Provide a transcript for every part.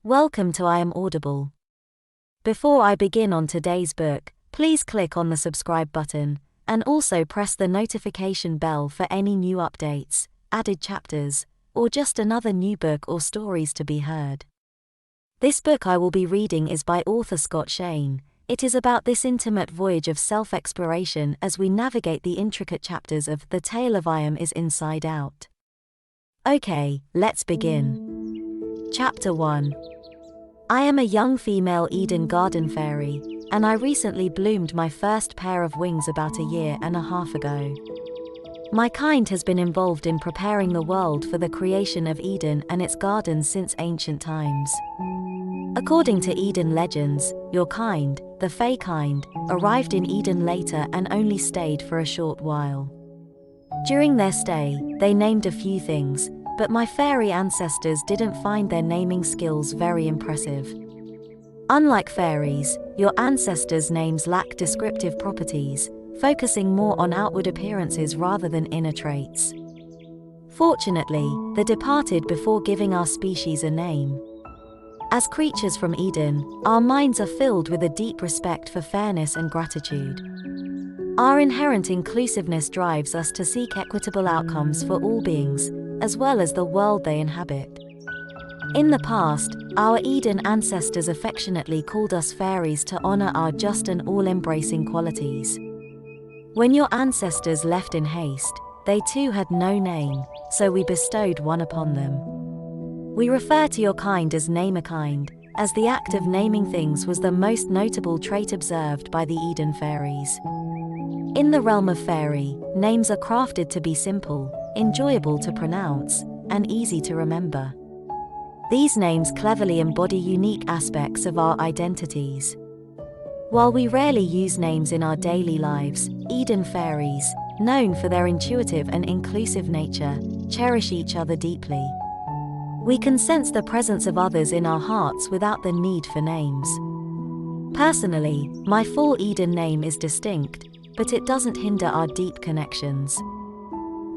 Welcome to I Am Audible. Before I begin on today's book, please click on the subscribe button, and also press the notification bell for any new updates, added chapters, or just another new book or stories to be heard. This book I will be reading is by author Scott Shane. It is about this intimate voyage of self-exploration as we navigate the intricate chapters of The Tale of I Am is Inside Out. Okay, let's begin. Chapter 1. I am a young female Eden Garden Faerie, and I recently bloomed my first pair of wings about a year and a half ago. My kind has been involved in preparing the world for the creation of Eden and its gardens since ancient times. According to Eden legends, your kind, the Fae kind, arrived in Eden later and only stayed for a short while. During their stay, they named a few things, but my fairy ancestors didn't find their naming skills very impressive. Unlike fairies, your ancestors' names lack descriptive properties, focusing more on outward appearances rather than inner traits. Fortunately, they departed before giving our species a name. As creatures from Eden, our minds are filled with a deep respect for fairness and gratitude. Our inherent inclusiveness drives us to seek equitable outcomes for all beings, as well as the world they inhabit. In the past, our Eden ancestors affectionately called us fairies to honor our just and all-embracing qualities. When your ancestors left in haste, they too had no name, so we bestowed one upon them. We refer to your kind as name-a-kind, as the act of naming things was the most notable trait observed by the Eden Fairies. In the realm of fairy, names are crafted to be simple, enjoyable to pronounce, and easy to remember. These names cleverly embody unique aspects of our identities. While we rarely use names in our daily lives, Eden Fairies, known for their intuitive and inclusive nature, cherish each other deeply. We can sense the presence of others in our hearts without the need for names. Personally, my full Eden name is distinct, but it doesn't hinder our deep connections.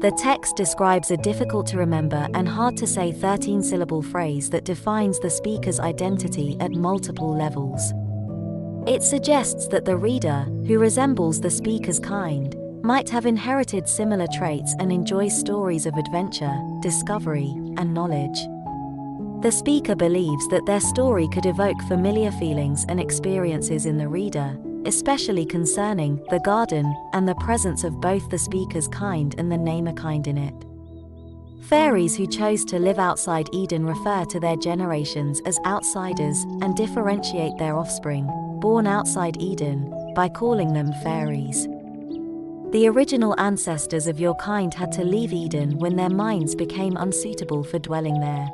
The text describes a difficult-to-remember and hard-to-say 13-syllable phrase that defines the speaker's identity at multiple levels. It suggests that the reader, who resembles the speaker's kind, might have inherited similar traits and enjoys stories of adventure, discovery, and knowledge. The speaker believes that their story could evoke familiar feelings and experiences in the reader, especially concerning the garden and the presence of both the speaker's kind and the name-a-kind in it. Fairies who chose to live outside Eden refer to their generations as outsiders and differentiate their offspring, born outside Eden, by calling them fairies. The original ancestors of your kind had to leave Eden when their minds became unsuitable for dwelling there.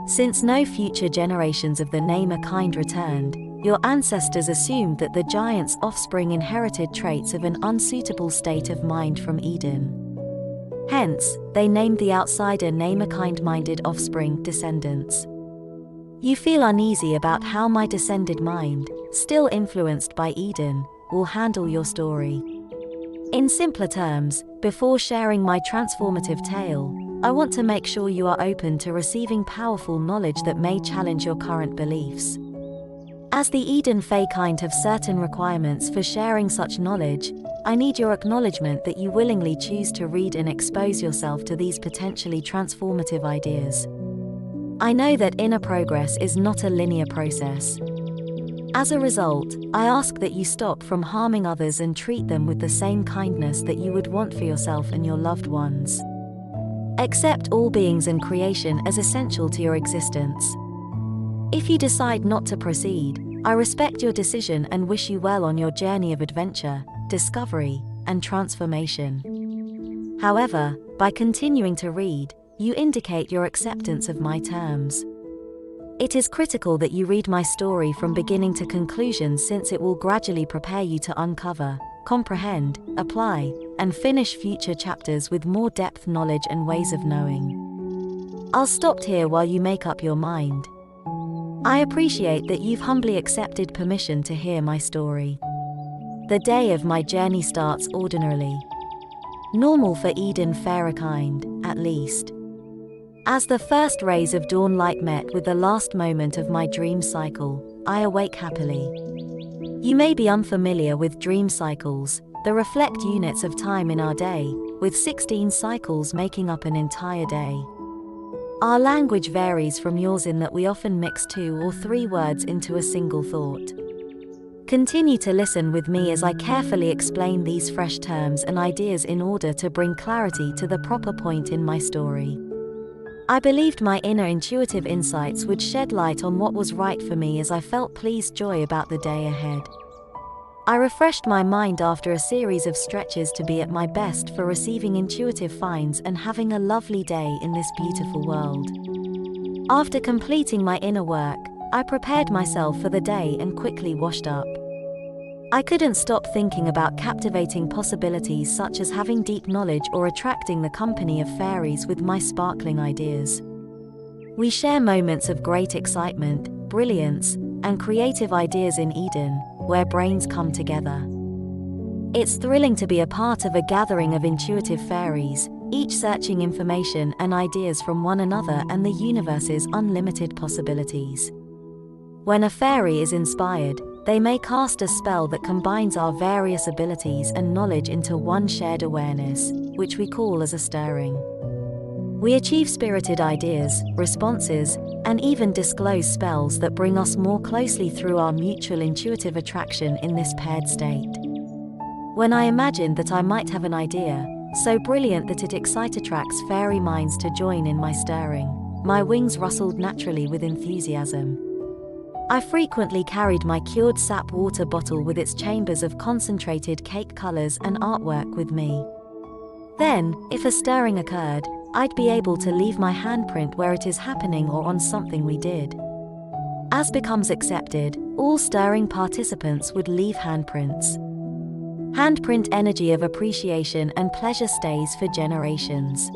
Since no future generations of the name-a-kind returned, your ancestors assumed that the giant's offspring inherited traits of an unsuitable state of mind from Eden. Hence, they named the outsider name-a-kind-minded offspring descendants. You feel uneasy about how my descended mind, still influenced by Eden, will handle your story. In simpler terms, before sharing my transformative tale, I want to make sure you are open to receiving powerful knowledge that may challenge your current beliefs. As the Eden Fae kind have certain requirements for sharing such knowledge, I need your acknowledgement that you willingly choose to read and expose yourself to these potentially transformative ideas. I know that inner progress is not a linear process. As a result, I ask that you stop from harming others and treat them with the same kindness that you would want for yourself and your loved ones. Accept all beings and creation as essential to your existence. If you decide not to proceed, I respect your decision and wish you well on your journey of adventure, discovery, and transformation. However, by continuing to read, you indicate your acceptance of my terms. It is critical that you read my story from beginning to conclusion, since it will gradually prepare you to uncover, comprehend, apply, and finish future chapters with more depth, knowledge, and ways of knowing. I'll stop here while you make up your mind. I appreciate that you've humbly accepted permission to hear my story. The day of my journey starts ordinarily. Normal for Eden Faerie kind, at least. As the first rays of dawn light met with the last moment of my dream cycle, I awake happily. You may be unfamiliar with dream cycles. They reflect units of time in our day, with 16 cycles making up an entire day. Our language varies from yours in that we often mix 2 or 3 words into a single thought. Continue to listen with me as I carefully explain these fresh terms and ideas in order to bring clarity to the proper point in my story. I believed my inner intuitive insights would shed light on what was right for me as I felt pleased joy about the day ahead. I refreshed my mind after a series of stretches to be at my best for receiving intuitive finds and having a lovely day in this beautiful world. After completing my inner work, I prepared myself for the day and quickly washed up. I couldn't stop thinking about captivating possibilities such as having deep knowledge or attracting the company of fairies with my sparkling ideas. We share moments of great excitement, brilliance, and creative ideas in Eden, where brains come together. It's thrilling to be a part of a gathering of intuitive fairies, each searching information and ideas from one another and the universe's unlimited possibilities. When a fairy is inspired, they may cast a spell that combines our various abilities and knowledge into one shared awareness, which we call as a stirring. We achieve spirited ideas, responses, and even disclose spells that bring us more closely through our mutual intuitive attraction in this paired state. When I imagined that I might have an idea, so brilliant that it attracts fairy minds to join in my stirring, my wings rustled naturally with enthusiasm. I frequently carried my cured sap water bottle with its chambers of concentrated cake colors and artwork with me. Then, if a stirring occurred, I'd be able to leave my handprint where it is happening or on something we did. As becomes accepted, all stirring participants would leave handprints. Handprint energy of appreciation and pleasure stays for generations.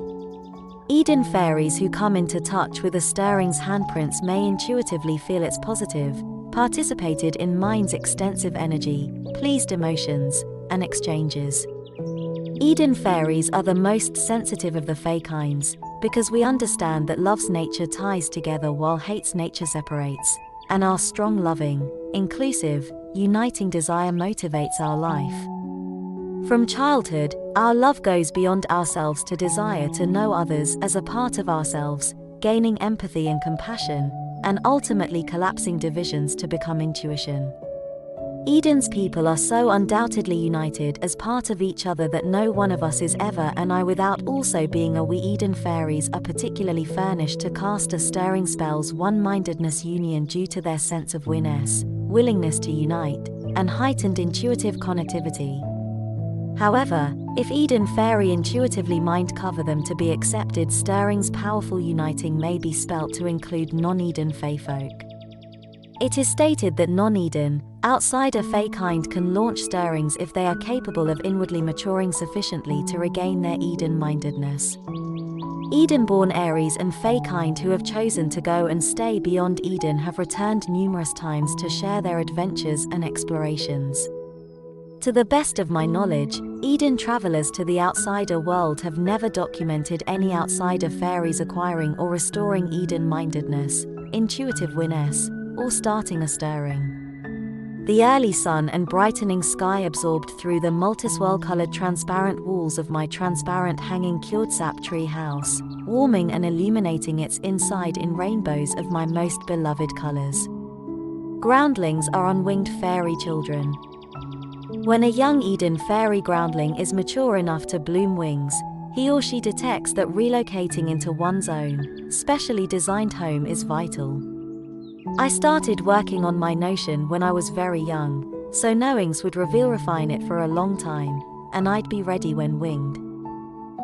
Eden fairies who come into touch with a stirring's handprints may intuitively feel its positive, participated in mind's extensive energy, pleased emotions, and exchanges. Eden fairies are the most sensitive of the fae kinds, because we understand that love's nature ties together while hate's nature separates, and our strong loving, inclusive, uniting desire motivates our life. From childhood, our love goes beyond ourselves to desire to know others as a part of ourselves, gaining empathy and compassion, and ultimately collapsing divisions to become intuition. Eden's people are so undoubtedly united as part of each other that no one of us is ever and I without also being a we. Eden fairies are particularly furnished to cast a stirring spell's one-mindedness union due to their sense of oneness, willingness to unite, and heightened intuitive connectivity. However, if Eden fairy intuitively mind cover them to be accepted, stirring's powerful uniting may be spelt to include non-Eden fae folk. It is stated that non-Eden, outsider fae kind can launch stirrings if they are capable of inwardly maturing sufficiently to regain their Eden-mindedness. Eden-born Aries and fae kind who have chosen to go and stay beyond Eden have returned numerous times to share their adventures and explorations. To the best of my knowledge, Eden travelers to the outsider world have never documented any outsider fairies acquiring or restoring Eden-mindedness, intuitive oneness, or starting a stirring. The early sun and brightening sky absorbed through the multiswirl-colored transparent walls of my transparent hanging cured sap tree house, warming and illuminating its inside in rainbows of my most beloved colors. Groundlings are unwinged fairy children. When a young Eden fairy groundling is mature enough to bloom wings, he or she detects that relocating into one's own, specially designed home is vital. I started working on my notion when I was very young, so knowings would refine it for a long time, and I'd be ready when winged.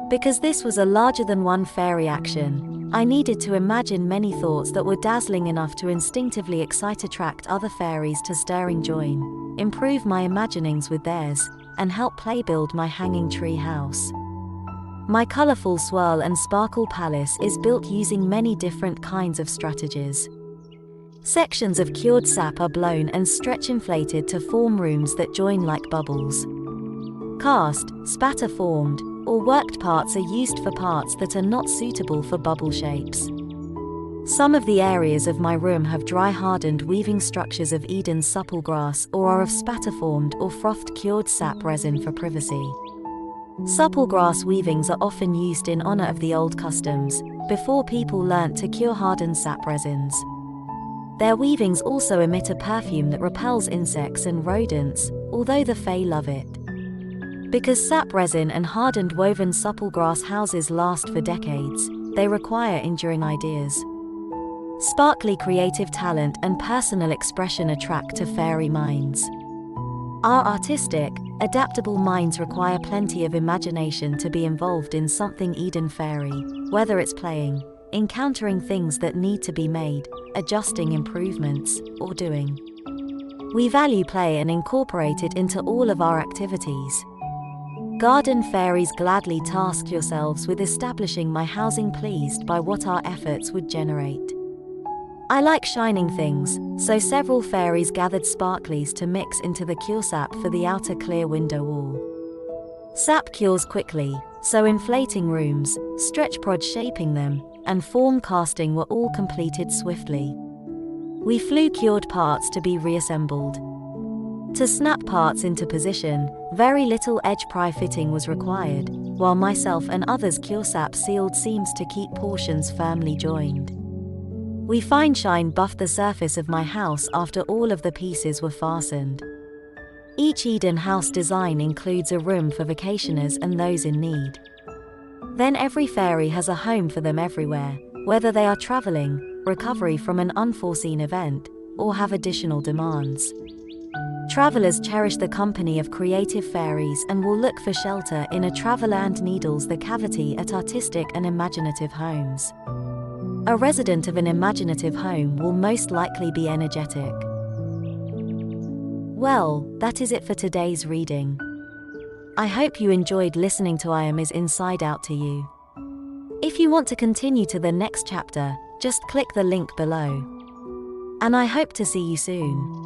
Because this was a larger-than-one fairy action, I needed to imagine many thoughts that were dazzling enough to instinctively attract other fairies to stirring join, improve my imaginings with theirs, and help play build my hanging tree house. My colorful swirl and sparkle palace is built using many different kinds of strategies. Sections of cured sap are blown and stretch inflated to form rooms that join like bubbles. Cast, spatter formed, or worked parts are used for parts that are not suitable for bubble shapes. Some of the areas of my room have dry hardened weaving structures of Eden's supple grass or are of spatter-formed or frothed-cured sap resin for privacy. Supple grass weavings are often used in honor of the old customs, before people learnt to cure hardened sap resins. Their weavings also emit a perfume that repels insects and rodents, although the Fae love it. Because sap resin and hardened woven supple grass houses last for decades, they require enduring ideas. Sparkly creative talent and personal expression attract to fairy minds. Our artistic, adaptable minds require plenty of imagination to be involved in something Eden Faerie, whether it's playing, encountering things that need to be made, adjusting improvements, or doing. We value play and incorporate it into all of our activities. Garden fairies gladly task yourselves with establishing my housing pleased by what our efforts would generate. I like shining things, so several fairies gathered sparklies to mix into the cure sap for the outer clear window wall. Sap cures quickly, so inflating rooms, stretch prods shaping them, and form casting were all completed swiftly. We flew cured parts to be reassembled. To snap parts into position, very little edge pry fitting was required, while myself and others cure sap sealed seams to keep portions firmly joined. We fine shine buffed the surface of my house after all of the pieces were fastened. Each Eden house design includes a room for vacationers and those in need. Then every fairy has a home for them everywhere, whether they are traveling, recovery from an unforeseen event, or have additional demands. Travelers cherish the company of creative fairies and will look for shelter in a traveler and needles the cavity at artistic and imaginative homes. A resident of an imaginative home will most likely be energetic. Well, that is it for today's reading. I hope you enjoyed listening to I Am Is Inside Out to you. If you want to continue to the next chapter, just click the link below. And I hope to see you soon.